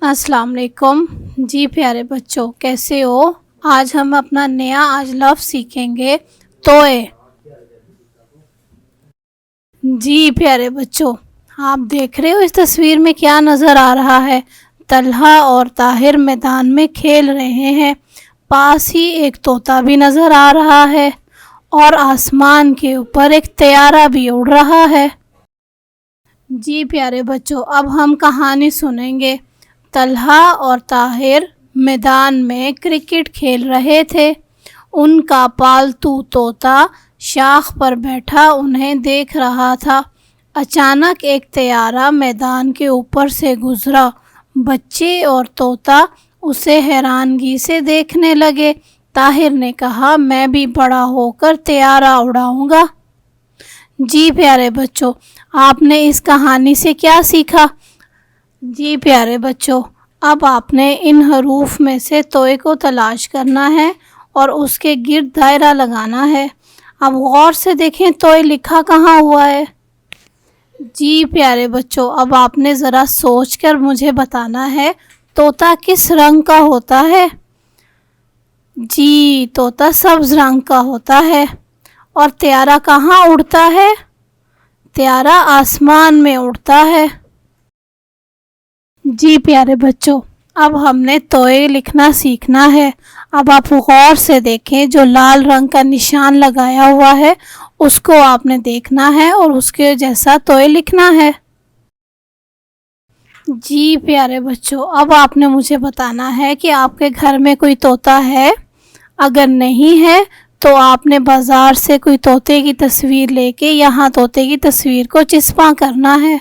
अस्सलाम वालेकुम। जी प्यारे बच्चों, कैसे हो? आज हम अपना नया लफ्ज़ सीखेंगे, तोए। जी प्यारे बच्चों, आप देख रहे हो इस तस्वीर में क्या नज़र आ रहा है? तलहा और ताहिर मैदान में खेल रहे हैं। पास ही एक तोता भी नज़र आ रहा है और आसमान के ऊपर एक तैयारा भी उड़ रहा है। जी प्यारे बच्चों, अब हम कहानी सुनेंगे। तलहा और ताहिर मैदान में क्रिकेट खेल रहे थे। उनका पालतू तोता शाख पर बैठा उन्हें देख रहा था। अचानक एक तैयारा मैदान के ऊपर से गुजरा। बच्चे और तोता उसे हैरानगी से देखने लगे। ताहिर ने कहा, मैं भी बड़ा होकर तैयारा उड़ाऊंगा। जी प्यारे बच्चों, आपने इस कहानी से क्या सीखा? जी प्यारे बच्चों, अब आपने इन हरूफ में से तोए को तलाश करना है और उसके गिर्द दायरा लगाना है। अब गौर से देखें तोए लिखा कहाँ हुआ है। जी प्यारे बच्चों, अब आपने ज़रा सोचकर मुझे बताना है, तोता किस रंग का होता है? जी, तोता सब्ज़ रंग का होता है। और तैयारा कहाँ उड़ता है? तैयारा आसमान में उड़ता है। जी प्यारे बच्चों, अब हमने तोए लिखना सीखना है। अब आप गौर से देखें, जो लाल रंग का निशान लगाया हुआ है उसको आपने देखना है और उसके जैसा तोए लिखना है। जी प्यारे बच्चों, अब आपने मुझे बताना है कि आपके घर में कोई तोता है। अगर नहीं है तो आपने बाज़ार से कोई तोते की तस्वीर लेके यहाँ तोते की तस्वीर को चिपका करना है।